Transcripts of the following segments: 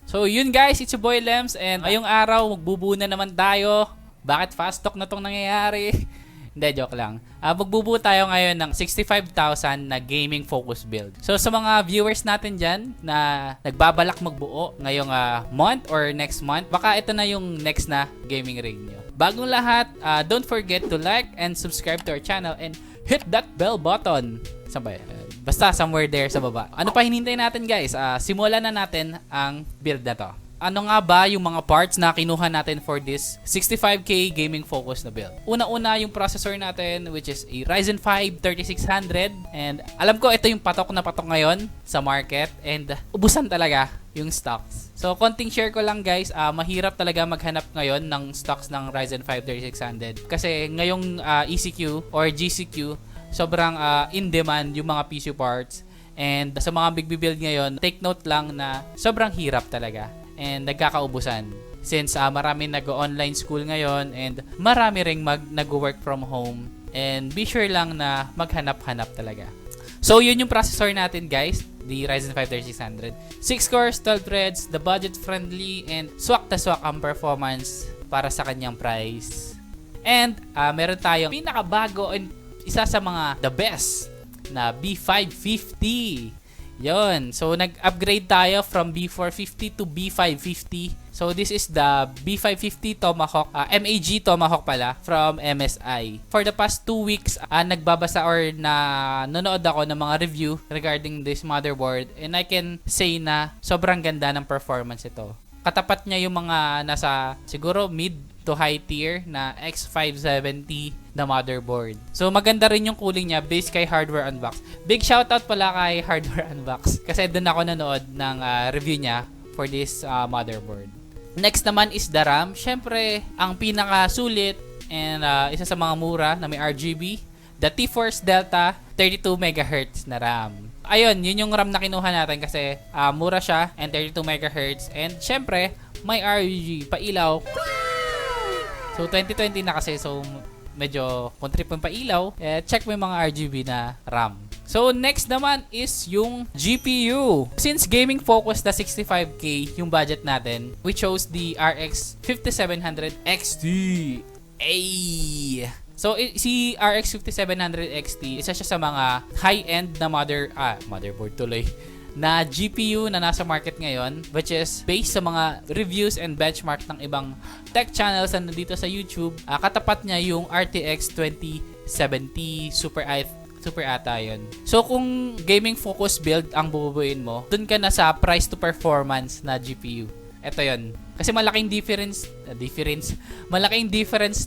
So yun guys, it's your boy Lems, and ngayong araw magbubuo na naman tayo. Bakit fast talk na tong nangyayari? Hindi, joke lang. Magbubuo tayo ngayon ng 65,000 na gaming focus build. So sa mga viewers natin dyan na nagbabalak magbuo ngayong month or next month, baka ito na yung next na gaming rig nyo. Bagong lahat, don't forget to like and subscribe to our channel and hit that bell button. Saan ba yan? Basta somewhere there sa baba. Ano pa hinintay natin guys? Simulan na natin ang build na to. Ano nga ba yung mga parts na kinuha natin for this 65k gaming focus na build? Una-una yung processor natin, which is a Ryzen 5 3600, and alam ko ito yung patok na patok ngayon sa market, and ubusan talaga yung stocks. So konting share ko lang guys, mahirap talaga maghanap ngayon ng stocks ng Ryzen 5 3600 kasi ngayong ECQ or GCQ sobrang in demand yung mga PC parts, and sa mga big build ngayon, take note lang na sobrang hirap talaga and nagkakaubusan since marami nag-online school ngayon and marami ring nag-work from home, and be sure lang na maghanap-hanap talaga. So yun yung processor natin guys, the Ryzen 5 3600. 6 cores, 12 threads, the budget friendly, and swak na swak ang performance para sa kanyang price. And meron tayong pinakabago and isa sa mga the best na B550. Yon. So nag-upgrade tayo from B450 to B550. So this is the B550 Tomahawk, MAG Tomahawk pala from MSI. For the past 2 weeks, nagbabasa or nanonood ako ng mga review regarding this motherboard, and I can say na sobrang ganda ng performance ito. Katapat niya yung mga nasa siguro mid to high tier na X570 na motherboard. So maganda rin yung cooling niya based kay Hardware Unbox. Big shoutout pala kay Hardware Unbox kasi doon ako nanood ng review niya for this motherboard. Next naman is the RAM. Syempre, ang pinakasulit and isa sa mga mura na may RGB, the T-Force Delta 32 MHz na RAM. Ayun, yun yung RAM na kinuha natin kasi mura siya and 32 MHz, and syempre may RGB pailaw. So 2020 na kasi, so medyo contrip yung pailaw. Check mo yung mga RGB na RAM. So next naman is yung GPU. Since gaming focus na 65k yung budget natin, we chose the RX 5700 XT. Ay! So si RX 5700 XT, isa siya sa mga high-end na motherboard tuloy na GPU na nasa market ngayon, which is based sa mga reviews and benchmark ng ibang tech channels na nandito sa YouTube. Katapat niya yung RTX 2070 Super ata yun. So kung gaming focus build ang bububuin mo, dun ka na sa price to performance na GPU. Ito yun. Kasi malaking difference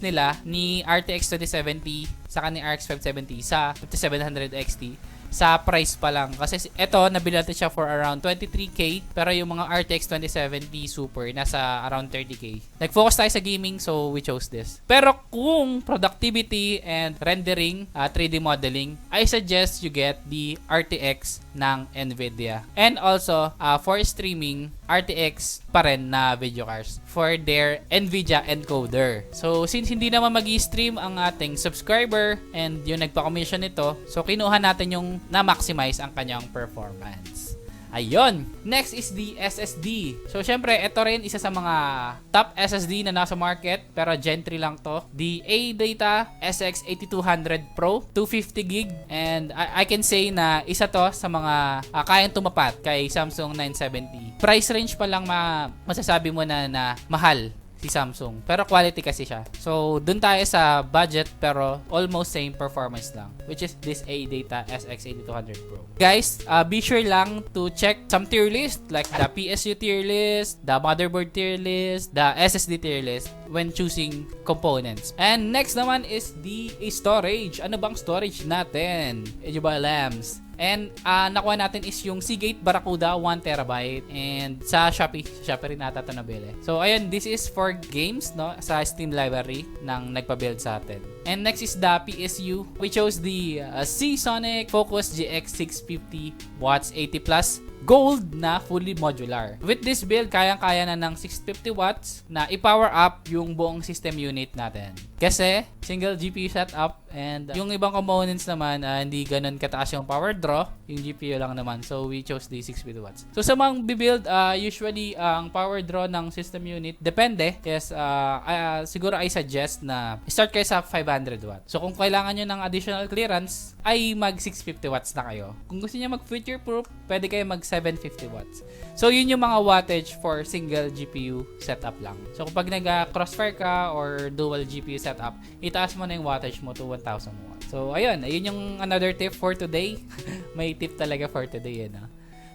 nila ni RTX 2070 sa ni RX 570 sa 5700 XT sa price pa lang. Kasi ito, nabili natin siya for around 23k, pero yung mga RTX 2070 Super nasa around 30k. Nag-focus tayo sa gaming, so we chose this. Pero kung productivity and rendering, 3D modeling, I suggest you get the RTX ng Nvidia. And also, for streaming, RTX pa rin na video cards for their Nvidia encoder. So, since hindi naman mag-i-stream ang ating subscriber and yung nagpa-commission nito, so kinuha natin yung na-maximize ang kanyang performance. Ayun. Next is the SSD. So, syempre, ito rin isa sa mga top SSD na nasa market, pero Gen 3 lang to. The ADATA XPG SX8200 Pro, 250GB. And I can say na isa to sa mga kayang tumapat kay Samsung 970. Price range pa lang masasabi mo na mahal si Samsung, pero quality kasi siya. So dun tayo sa budget pero almost same performance lang, which is this ADATA SX8200 Pro. Guys, be sure lang to check some tier list like the PSU tier list, the motherboard tier list, the SSD tier list when choosing components. And next naman is the storage. Ano bang storage natin? Medyo ba Lems? And nakuha natin is yung Seagate Barracuda 1TB, and sa Shopee rin nata ito nabili. So ayun, this is for games, no, sa Steam library ng nagpa-build sa atin. And next is the PSU. We chose the Seasonic Focus GX 650 watts 80 plus gold na fully modular. With this build, kayang-kaya na ng 650 watts na i-power up yung buong system unit natin. Kasi single GPU setup And yung ibang components naman, hindi ganun kataas yung power draw. Yung GPU lang naman. So, we chose the 650 watts. So, sa mga bibuild, usually, ang power draw ng system unit, depende. Yes, siguro I suggest na start kayo sa 500 watts. So, kung kailangan nyo ng additional clearance, ay mag 650 watts na kayo. Kung gusto niya mag future proof, pwede kayo mag 750 watts. So, yun yung mga wattage for single GPU setup lang. So, kapag nag-crossfire ka or dual GPU setup, itaas mo na yung wattage mo to 1000 watts. So, ayun yung another tip for today. May tip talaga for today,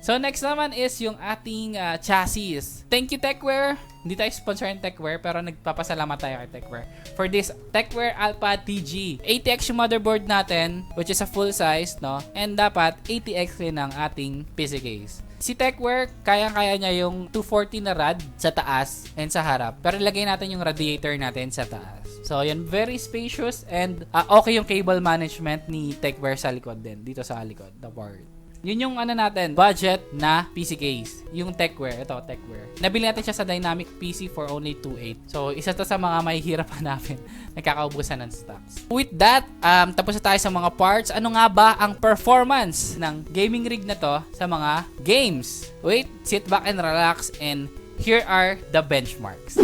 So, next naman is yung ating chassis. Thank you, Tecware. Hindi tayo sponsor ng Tecware, pero nagpapasalamat tayo kay Tecware for this Tecware Alpha TG. ATX yung motherboard natin, which is a full size, no? And dapat ATX rin ang ating PC case. Si Tecware, kaya-kaya niya yung 240 na rad sa taas and sa harap. Pero ilagay natin yung radiator natin sa taas. So, yan, very spacious and okay yung cable management ni Tecware sa likod din. Dito sa likod, the board. Yun yung natin, budget na PC case. Yung Tecware, ito, Tecware. Nabili natin siya sa Dynamic PC for only 2.8. So, isa to sa mga mahihirap hanapin. Nagkakaubusan ng stocks. With that, tapos na tayo sa mga parts. Ano nga ba ang performance ng gaming rig na to sa mga games? Wait, sit back and relax, and here are the benchmarks.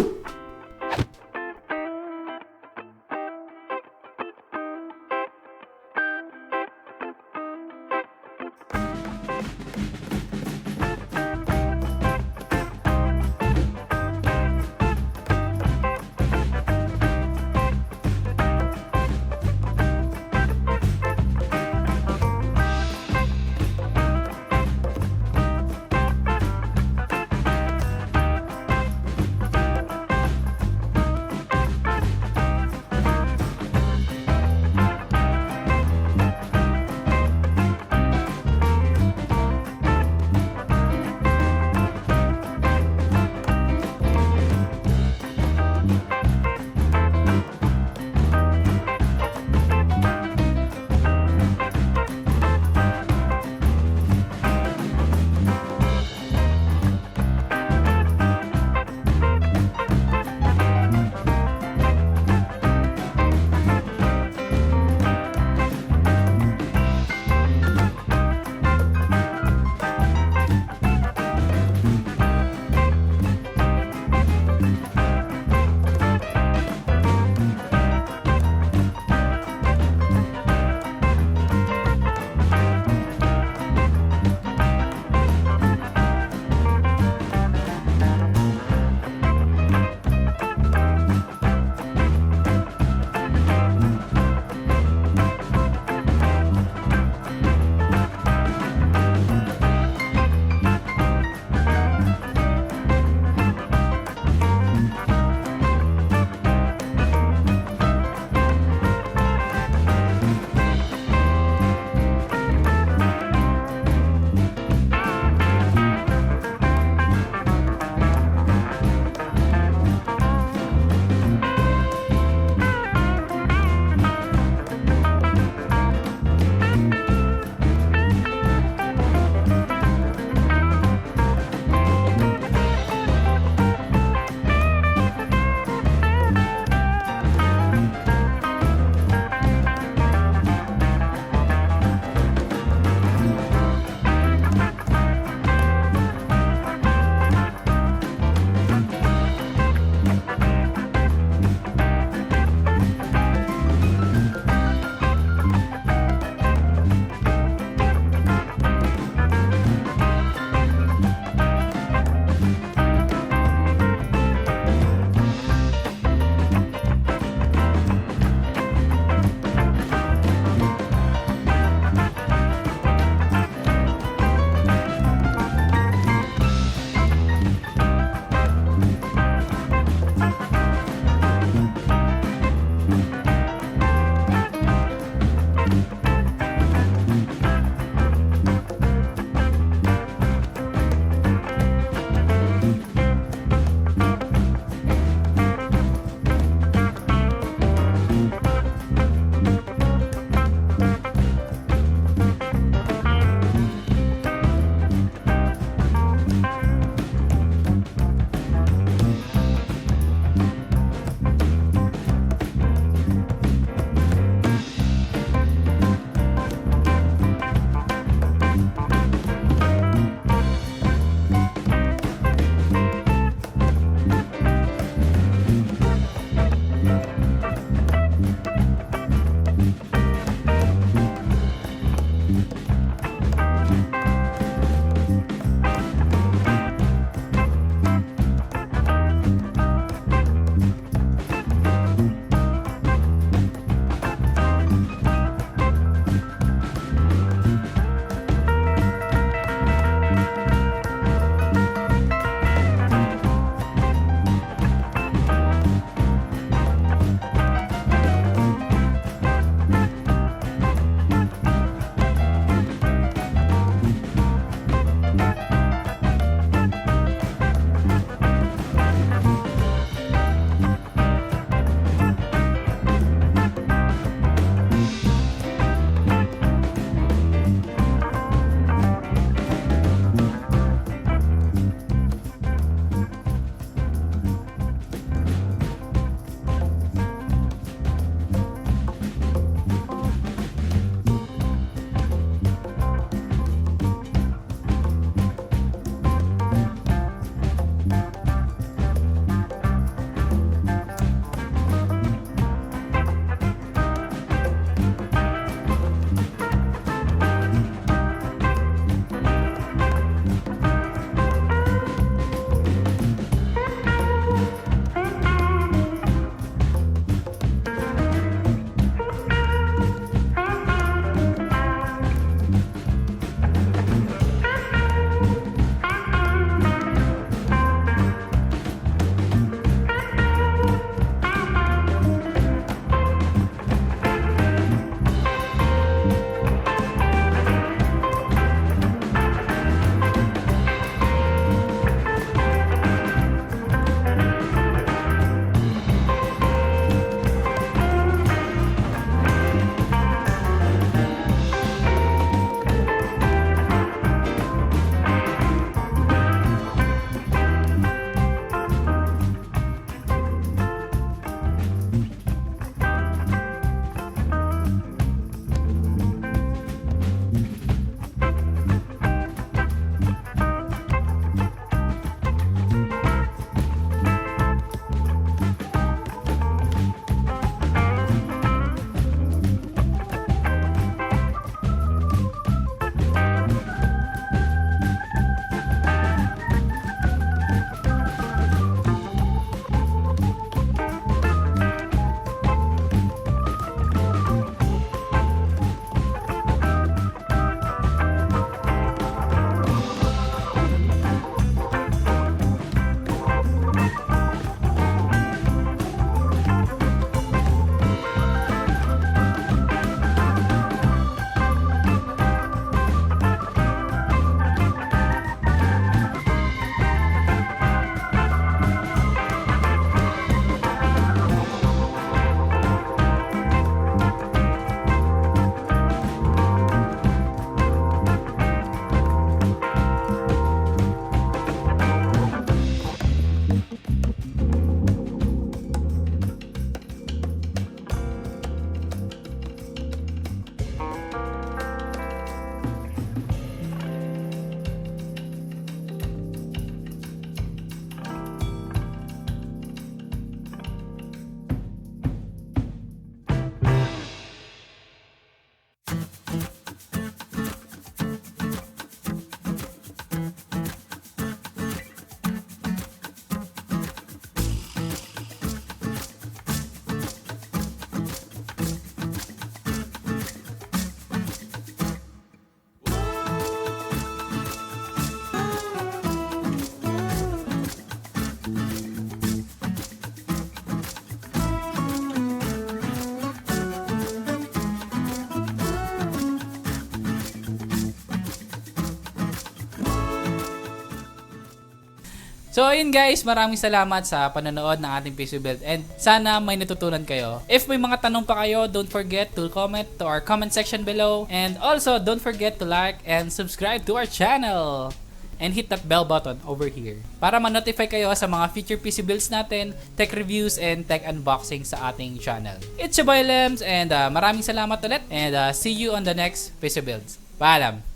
So ayun guys, maraming salamat sa panonood ng ating PC build and sana may natutunan kayo. If may mga tanong pa kayo, don't forget to comment to our comment section below, and also don't forget to like and subscribe to our channel and hit that bell button over here para ma-notify kayo sa mga future PC builds natin, tech reviews and tech unboxing sa ating channel. It's your boy Lems, and maraming salamat ulit, and see you on the next PC builds. Paalam!